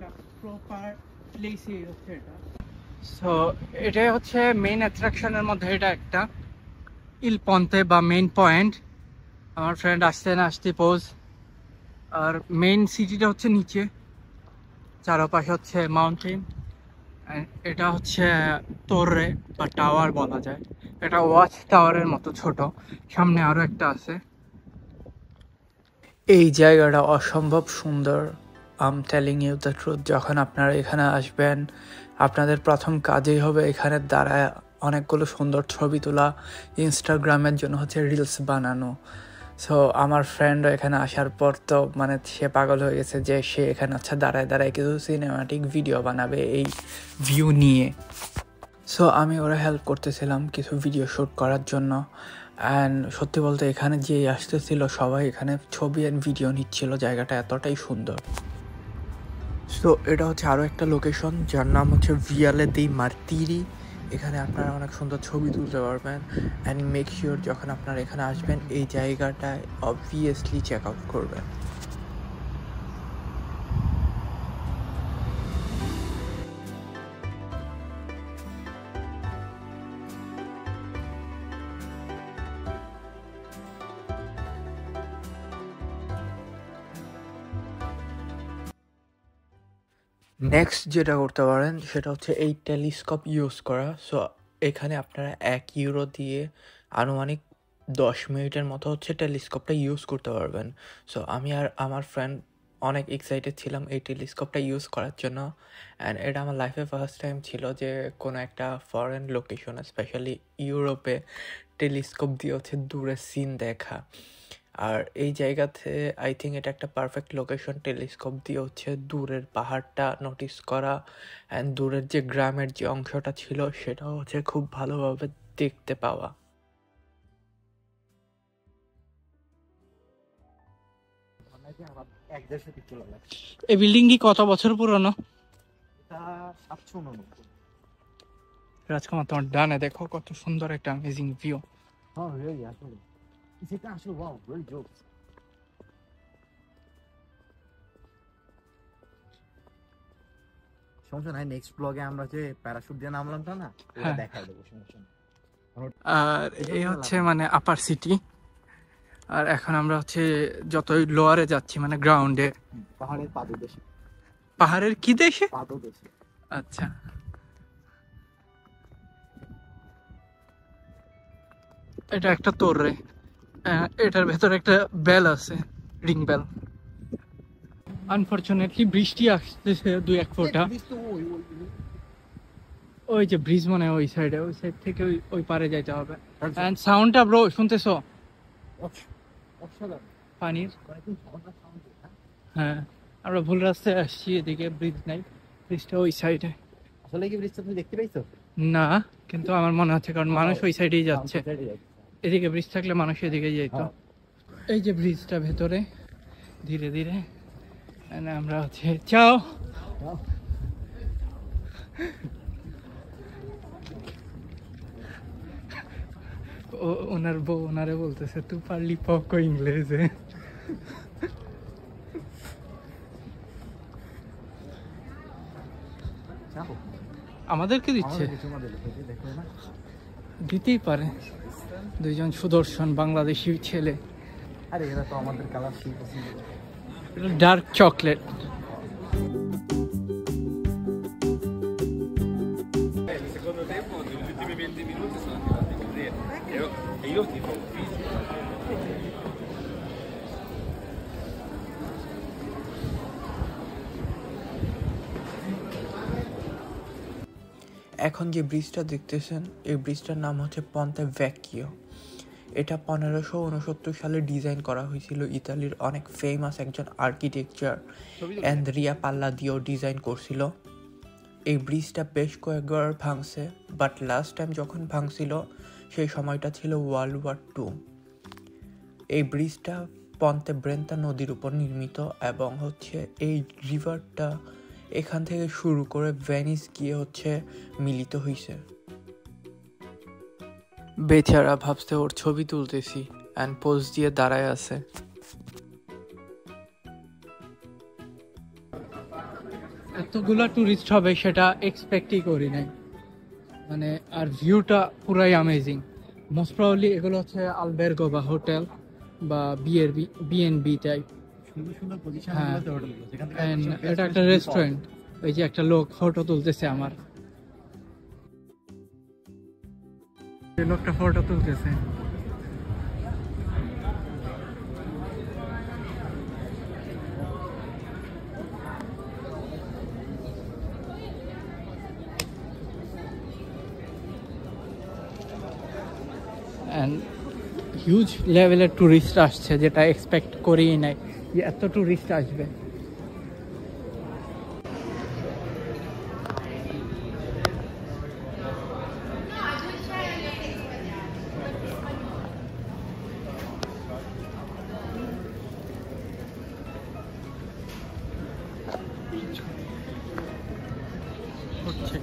একটা প্রপার প্লেসই হচ্ছে এটা। সো এটাই হচ্ছে মেইন অ্যাট্রাকশনের মধ্যে এটা একটা ইল পন্তে বা মেইন পয়েন্ট। আমার ফ্রেন্ড আসতে না আসতে পোজ। আর মেইন সিটিটা হচ্ছে নিচে, চারপাশে হচ্ছে মাউন্টেন। এটা হচ্ছে তোরে বা টাওয়ার বলা যায়, এটা ওয়াচ টাওয়ারের মতো ছোট, সামনে আরো একটা আছে। এই জায়গাটা অসম্ভব সুন্দর। আম টেলিং ইউ দ্য ট্রুথ, যখন আপনারা এখানে আসবেন আপনাদের প্রথম কাজই হবে এখানে দাঁড়ায় অনেকগুলো সুন্দর ছবি তোলা, ইনস্টাগ্রামের জন্য হচ্ছে রিলস বানানো। সো আমার ফ্রেন্ডও এখানে আসার পর তো মানে সে পাগল হয়ে গেছে যে সে এখানে হচ্ছে দাঁড়ায় দাঁড়ায় কিছু সিনেমাটিক ভিডিও বানাবে এই ভিউ নিয়ে। সো আমি ওরা হেল্প করতেছিলাম কিছু ভিডিও শ্যুট করার জন্য। অ্যান্ড সত্যি বলতে এখানে যে আসতেছিল সবাই এখানে ছবি অ্যান্ড ভিডিও নিচ্ছিল, জায়গাটা এতটাই সুন্দর। সো এটা হচ্ছে আরও একটা লোকেশন যার নাম হচ্ছে ভিয়ালে দি মার্তিরি। এখানে আপনারা অনেক সুন্দর ছবি তুলতে পারবেন। অ্যান্ড মেক শিওর যখন আপনারা এখানে আসবেন এই জায়গাটায় অবভিয়াসলি চেক আউট করবেন। নেক্সট যেটা করতে পারেন সেটা হচ্ছে এই টেলিস্কোপ ইউজ করা। সো এখানে আপনারা €1 দিয়ে আনুমানিক 10 মিনিটের মতো হচ্ছে টেলিস্কোপটা ইউজ করতে পারবেন। সো আমি আর আমার ফ্রেন্ড অনেক এক্সাইটেড ছিলাম এই টেলিস্কোপটা ইউজ করার জন্য। অ্যান্ড এটা আমার লাইফে ফার্স্ট টাইম ছিল যে কোনো একটা ফরেন লোকেশনে, স্পেশালি ইউরোপে, টেলিস্কোপ দিয়ে হচ্ছে দূরের সিন দেখা। আর এই জায়গাতে আই থিঙ্ক এটা একটা পারফেক্ট লোকেশন টেলিস্কোপ দিয়ে হচ্ছে দূরের পাহাড়টা নোটিস করা। অ্যান্ড দূরের যে গ্রামের যে অংশটা ছিল সেটাও হচ্ছে খুব ভালোভাবে দেখতে পাওয়া। এই বিল্ডিং কি কত বছর পুরনো? রাজকুমার তোমার ডানে দেখো কত সুন্দর একটা অ্যামেজিং ভিউ। সমস্যা নাই, নেক্সট ব্লগে আমরা যে প্যারাশুট দিয়ে নামলামটা না ওটা দেখাই দেবো, সমস্যা নেই। আর এই হচ্ছে মানে আপার সিটি। আর এখন আমরা হচ্ছে যতই লোয়ারে যাচ্ছি মানে গ্রাউন্ডে, পাহাড়ের পাদদেশে। পাহাড়ের কি দেশে? পাদদেশে। আচ্ছা, এটা একটা তোরে, এটার ভেতরে একটা বেল আছে, রিং বেল। আনফরচুনেটলি বৃষ্টি আসতেছে 2-1 ফোঁটা। ওই যে ব্রিজ মনে হয় ওই সাইডে, ওই সাইড থেকে ওই পারে যাইতে হবে। এন্ড সাউন্ডটা ব্রো শুনতেছো পানির? হ্যাঁ, আমরা ভুল রাস্তায় আসছি, এদিকে ব্রিজ নাই, ব্রিজটা ওই সাইডে। আসলে কি ব্রিজটা তুমি দেখতে পাইছো? না, কিন্তু আমার মনে হচ্ছে কারণ মানুষ ওই সাইডেই যাচ্ছে, এদিকে ব্রিজ থাকলে মানুষ এদিকে যাইতো। এই যে ব্রিজটা ভেতরে ধীরে ধীরে আমরা হচ্ছে চাও। ওনার বউ ওনারে বলতেছে তুই পারলি পকো ইংরেজে। আমাদেরকে দিচ্ছে, দিতেই পারে। দুইজন সুদর্শন বাংলাদেশি ছেলে। আরে এরা তো আমাদের কালার শিল্প, ডার্ক চকলেট। এখন যে ব্রিজটা দেখতেছেন এই ব্রিজটার নাম হচ্ছে পন্তে ভেকিও। এটা 1569 সালে ডিজাইন করা হয়েছিল। ইতালির অনেক ফেমাস একজন আর্কিটেকচার অ্যান্দ্রিয়া পাল্লাদিও ডিজাইন করছিল। এই ব্রিজটা বেশ কয়েকবার ভাঙছে, বাট লাস্ট টাইম যখন ভাঙছিল সেই সময়টা ছিল World War II। এই ব্রিজটা পন্তে ব্রেন্তা নদীর উপর নির্মিত এবং হচ্ছে এই রিভারটা এখান থেকে শুরু করে ভেনিস গিয়ে হচ্ছে মিলিত হয়েছে। বেচারা ভাবছে ওর ছবি তুলতেছি অ্যান্ড পোজ দিয়ে দাঁড়ায় আছে। এতগুলো টুরিস্ট হবে সেটা এক্সপেক্টই করি নাই, মানে আর ভিউটা পুরাই অ্যামেজিং। মোস্ট প্রবাবলি এগুলো হচ্ছে আলবেরগো বা হোটেল বা বিএনবি টাইপ। সুন্দর সুন্দর পজিশন হ্যাঁ, গুলোতে হোটেল যেখান থেকে and এটা একটা রেস্টুরেন্ট। ওই যে একটা লোক ফটো তুলতেছে আমার, এই লোকটা ফটো তুলতেছে। হিউজ লেভেলের টুরিস্ট আসছে, যেটা এক্সপেক্ট করেই নাই যে এত টুরিস্ট আসবে। হচ্ছে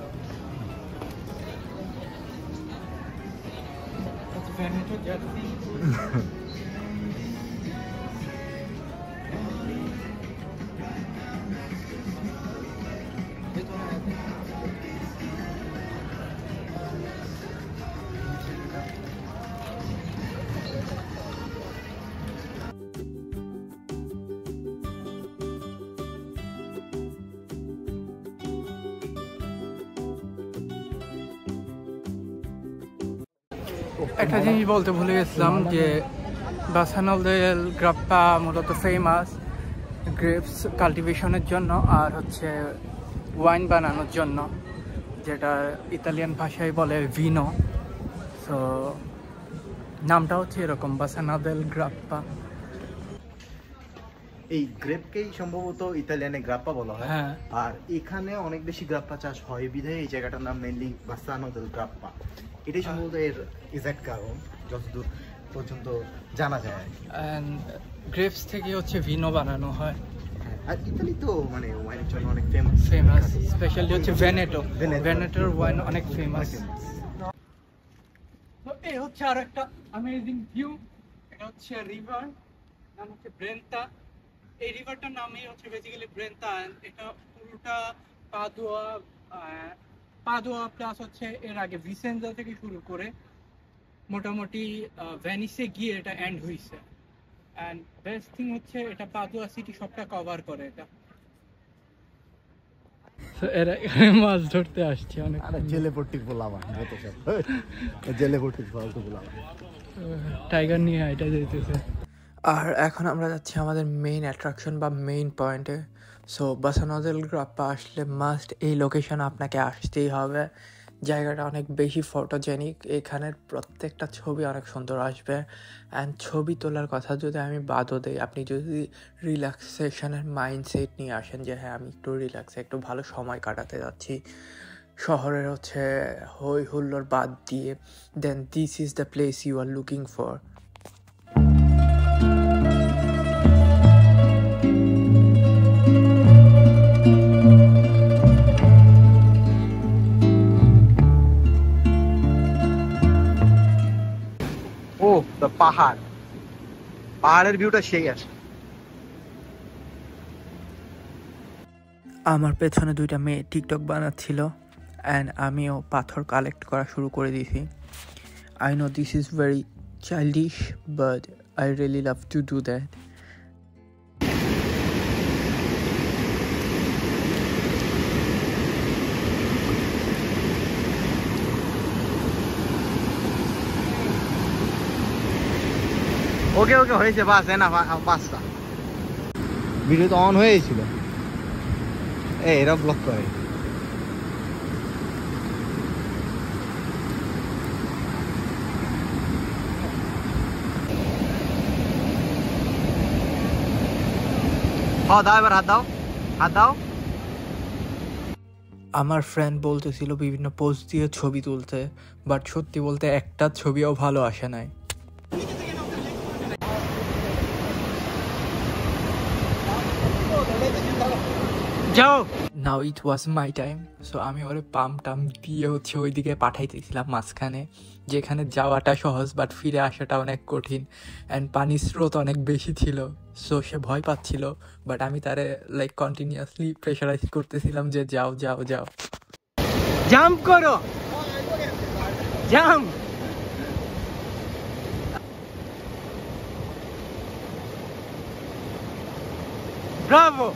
একটা জিনিস বলতে ভুলে গেছিলাম যে বাসানোল দেল গ্রাপ্পা মূলত ফেমাস গ্রেপস কাল্টিভেশনের জন্য আর হচ্ছে ওয়াইন বানানোর জন্য, যেটা ইতালিয়ান ভাষায় বলে ভিনো। সো নামটা হচ্ছে এরকম, বাসানোল দেল গ্রাপ্পা। এই গ্রেপকেই সম্ভবত ইতালিয়ানে গ্রাপ্পা বলা হয়। হ্যাঁ। আর এখানে অনেক বেশি গ্রাপ্পা চাষ হয় বিধায় এই জায়গাটার নাম মেইনলি বাসানো দেল গ্রাপ্পা। এটাই সম্ভবত এর এক্সাক্ট কারণ, যতদূর পর্যন্ত জানা যায়। গ্রেপস থেকে হচ্ছে ভিনো বানানো হয়। আর ইতালি তো মানে ওয়াইনের জন্য অনেক ফেমাস স্পেশালি হচ্ছে ভেনেটোর ওয়াইন অনেক ফেমাস। তো এই হচ্ছে আর একটা অ্যামেজিং ভিউ। এটা হচ্ছে রিভার, নাম হচ্ছে ব্রেন্তা। এই রিভারটার নামই হচ্ছে বেসিক্যালি ব্রেন্তা। এটা পুরোটা পাদুয়া প্লাস হচ্ছে এর আগে ভিসেন্জা থেকে শুরু করে মোটামুটি ভেনিসে গিয়ে এটা এন্ড হয়েছে। অ্যান্ড বেস্ট থিং হচ্ছে এটা পাদুয়া সিটি সবটা কভার করে এটা। এরা মাছ ধরতে আসছে অনেক। জেলে পট্টি বলাবা যত সব জেলে পট্টি ফালতু বলাবা, টাইগার নিয়ে এটা যেতেছে। আর এখন আমরা যাচ্ছি আমাদের মেইন অ্যাট্রাকশন বা মেইন পয়েন্টে। সো বাসানো দেল গ্রাপ্পা আসলে মাস্ট এই লোকেশন আপনাকে আসতেই হবে। জায়গাটা অনেক বেশি ফটোজেনিক, এখানের প্রত্যেকটা ছবি অনেক সুন্দর আসবে। অ্যান্ড ছবি তোলার কথা যদি আমি বাদও দিই, আপনি যদি রিল্যাক্সেশনের মাইন্ডসেট নিয়ে আসেন যে হ্যাঁ আমি একটু রিল্যাক্সে একটু ভালো সময় কাটাতে যাচ্ছি শহরের হচ্ছে হই হুল্লোড় বাদ দিয়ে, then this is the place you are looking for. পাহাড়ের ভিউটা সেই আসে। আমার পেছনে দুইটা মেয়ে টিকটক বানাচ্ছিল অ্যান্ড আমিও পাথর কালেক্ট করা শুরু করে দিয়েছি। I know this is very childish but I really love to do that. Okay okay হয়েছে, বাস না বাসটা ভিডিও তো অন হয়েছিল। এরা ব্লক করে। দাও এবার হাত দাও, হাত দাও। আমার ফ্রেন্ড বলতেছিল বিভিন্ন পোস্ট দিয়ে ছবি তুলতে, বাট সত্যি বলতে একটা ছবিও ভালো আসে নাই। যাও। নাও ইট ওয়াজ মাই টাইম। সো আমি ওরে পাম্প টাম দিয়ে হচ্ছে ওইদিকে পাঠাইতেছিলাম মাঝখানে, যেখানে যাওয়াটা সহজ বাট ফিরে আসাটা অনেক কঠিন। অ্যান্ড পানির স্রোত অনেক বেশি ছিল। সো সে ভয় পাচ্ছিল, বাট আমি তারে লাইক কন্টিনিউয়াসলি প্রেশারাইজ করতেছিলাম যে যাও যাও যাও। জাম্প করো, জাম্প। ব্রাভো।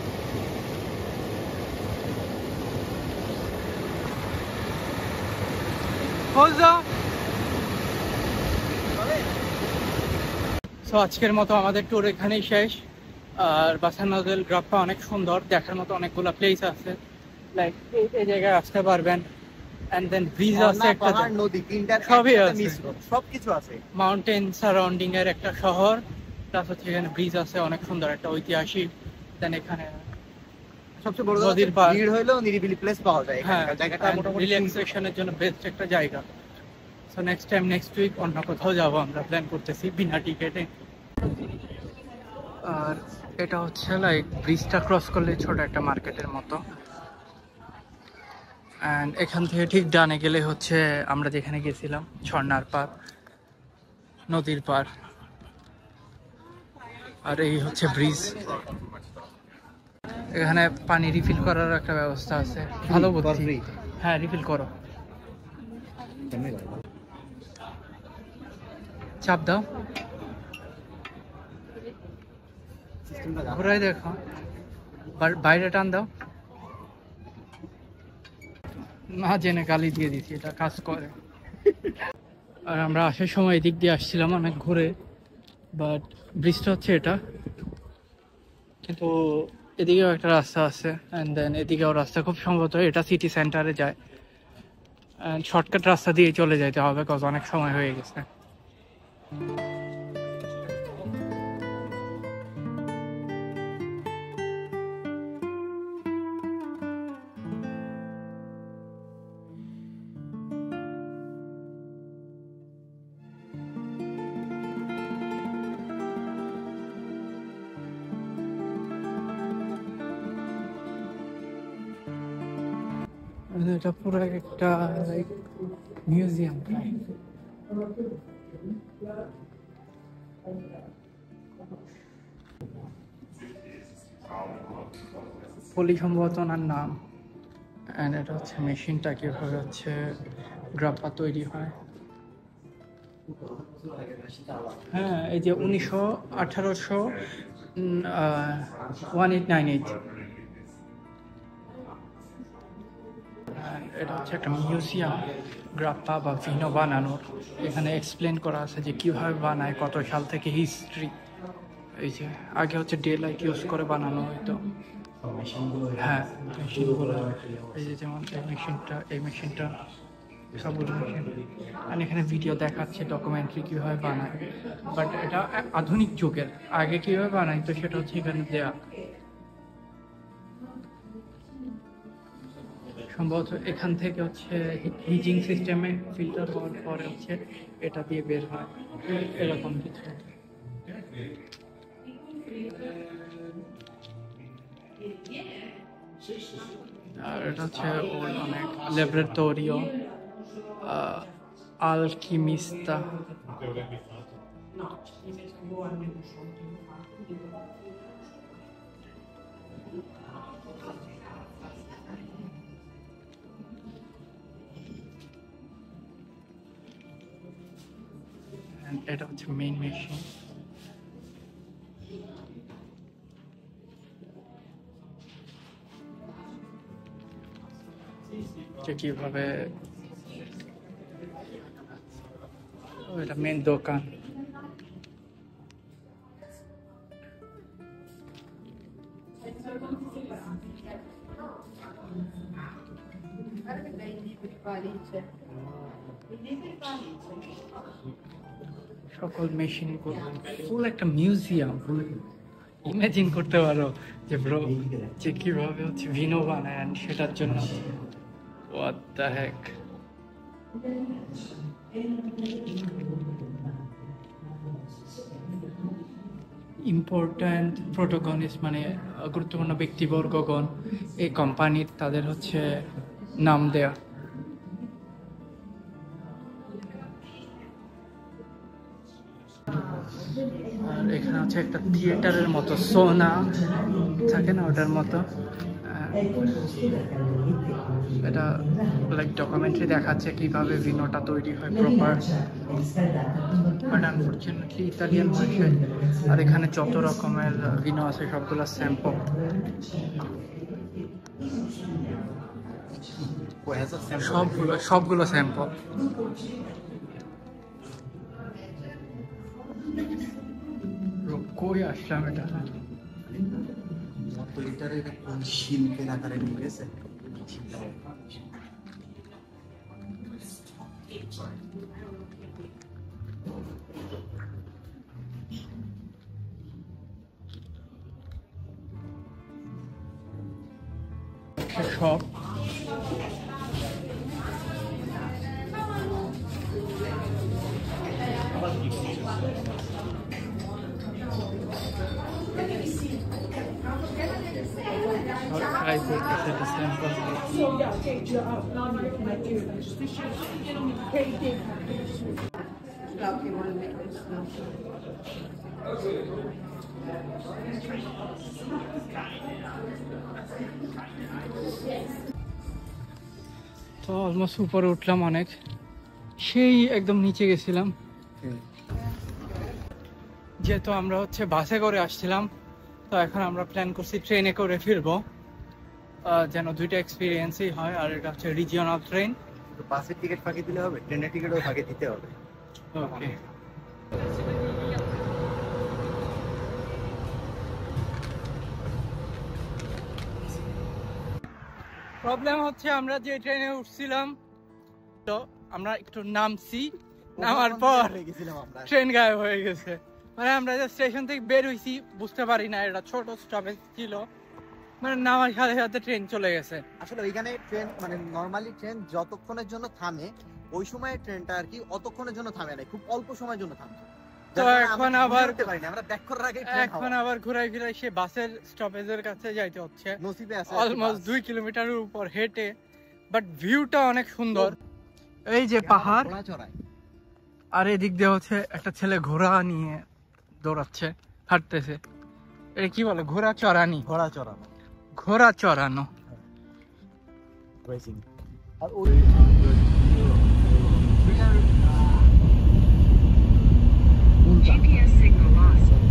সো আজকের মতো আমাদের ট্যুর এখানেই শেষ। আর বাসানোদেল গ্রাফটা অনেক সুন্দর, দেখার মতো অনেকগুলো প্লেস আছে, লাইক এই জায়গায় আসতে পারবেন। এন্ড দেন ব্রিজ আছে, একটা নদী, তিনটার সবই একসাথে আছে। মিশ্র, সবকিছু আছে। মাউন্টেন সারাউন্ডিং এর একটা শহর, প্লাস হচ্ছে এখানে ব্রিজ আছে, অনেক সুন্দর একটা ঐতিহাসিক। দেন এখানে সবচেয়ে বড় কথা নদীর হচ্ছে পাড়। ভিড় হইলেও নিরিবিলি প্লেস পাওয়া যায় হ্যাঁ, এখানকার। জায়গাটা মোটামুটি রিল্যাক্সেশনের জন্য বেস্ট একটা জায়গা। So next time, next week অন্য কোথাও যাবো আমরা প্ল্যান করতেছি বিনা টিকেটে। আর এটা হচ্ছে লাইক ব্রিজটা ক্রস করলে ছোট একটা মার্কেটের মতো। অ্যান্ড এখান থেকে ঠিক ডানে গেলে হচ্ছে আমরা যেখানে গেছিলাম, ঝর্ণার পার, নদীর পার। আর এই হচ্ছে ব্রিজ। এখানে পানি রিফিল করার একটা ব্যবস্থা আছে, ভালো বুদ্ধি। হ্যাঁ, রিফিল করো, চাপ দাও, ঘুরাই দেখো, বাইরে টান দাও। না জেনে গালি দিয়ে দিচ্ছি, এটা কাজ করে। আর আমরা আসার সময় এদিক দিয়ে আসছিলাম অনেক ঘুরে, বাট ব্রিজটা হচ্ছে এটা, কিন্তু এদিকেও একটা রাস্তা আছে। অ্যান্ড দেন এদিকেও রাস্তা, খুব সম্ভবত এটা সিটি সেন্টারে যায়। অ্যান্ড শর্টকাট রাস্তা দিয়ে চলে যেতে হবে, কজ অনেক সময় হয়ে গেছে। এটা পুরো একটা লাইক মিউজিয়াম প্রায়। পলি সম্ভবত ওনার নাম। অ্যান্ড এটা হচ্ছে মেশিনটা কিভাবে হচ্ছে গ্রাপ্পা তৈরি হয়। হ্যাঁ, এই যে 1898। এটা হচ্ছে একটা মিউজিয়াম গ্রাপ্পা বা ভিনো বানানোর। এখানে এক্সপ্লেন করা আছে যে কিভাবে বানায়, কত সাল থেকে হিস্ট্রি। এই যে আগে হচ্ছে ডে লাইট ইউজ করে বানানো হতো। হ্যাঁ, মেশিনগুলো, এই যে যেমন এই মেশিনটা সবগুলো মেশিন। আর এখানে ভিডিও দেখাচ্ছে ডকুমেন্টারি কীভাবে বানায়, বাট এটা আধুনিক যুগের। আগে কীভাবে বানায় তো সেটা হচ্ছে এখানে দেয়া। সম্ভবত এখান থেকে হচ্ছে হিজিং সিস্টেমে ফিল্টার হওয়ার পরে হচ্ছে এটা দিয়ে বের হয়, এরকম কিছু। আর এটা হচ্ছে ওর অনেক ল্যাবরেটরিও, আলকিমিস্তা। এটা হচ্ছে মেইন মেশিন। কিভাবে এটা মেন দোকান। সকল মেশিন ফুল একটা মিউজিয়াম। ইমাজিন করতে পারো যে ব্রো, যে কিভাবে হচ্ছে ভিনো বানায়, সেটার জন্য what the heck। ইম্পর্ট্যান্ট প্রোটোগনিস্ট মানে গুরুত্বপূর্ণ ব্যক্তিবর্গগণ এই কোম্পানির, তাদের হচ্ছে নাম দেয়া। আর এখানে হচ্ছে একটা থিয়েটারের মতো সোনা থাকে না, ওটার মতো। এটা লাইক ডকুমেন্টারি দেখাচ্ছে কিভাবে ভিনোটা তৈরি হয় প্রপার, বাট আনফরচুনেটলি ইতালিয়ান ভাষায়। আর এখানে যত রকমের ভিনো আছে সবগুলো স্যাম্পল। সবগুলো স্যাম্পল। কই আসলাম এটা? শিল্পের আকারে নিয়ে গেছে। সব ট্রাই করতেছে এটা স্যাম্পল। তো অলমোস্ট উপরে উঠলাম অনেক, সেই একদম নিচে গেছিলাম। যেহেতু আমরা হচ্ছে বাসে করে আসছিলাম, তো এখন আমরা প্ল্যান করছি ট্রেনে করে ফিরবো, যেন দুইটা এক্সপিরিয়েন্সই হয়। আর এটা হচ্ছে রিজিওনাল ট্রেন। বাসের টিকিট ফাঁকি দিলে হবে, ট্রেনের টিকিটও ফাঁকি দিতে হবে। ওকে। প্রবলেম হচ্ছে আমরা যে ট্রেনে উঠছিলাম, তো আমরা একটু নামছি, নামার পর ট্রেন গায়েব হয়ে গেছে। মানে আমরা যে স্টেশন থেকে বের হইছি বুঝতে পারি না, এটা ছোট স্টপেজ ছিল, মানে নামার সাথে সাথে ট্রেন চলে গেছে। আসলে ওইখানে ট্রেন মানে নরমালি ট্রেন যতক্ষণের জন্য থামে, ওই সময় ট্রেনটা আর কি অতক্ষণের জন্য থামে না, খুব অল্প সময়ের জন্য থামে। তো এখন আবার আমরা ব্যাক করার আগে এখন আবার ঘুরাই ফিরাই সে বাসের স্টপেজের কাছে যাইতে হচ্ছে, নসিবে আছে অলমোস্ট 2 কিলোমিটারের উপর হেঁটে। বাট ভিউটা অনেক সুন্দর, এই যে পাহাড়, আর এদিক দিয়ে হচ্ছে একটা ছেলে ঘোড়া নিয়ে দৌড়াচ্ছে, হাঁটতেছে। এটা কি বলে? ঘোড়া চড়ানি। ঘোড়া চড়ানো, ঘোড়া চড়ানো। আর ওই GPS signal lost.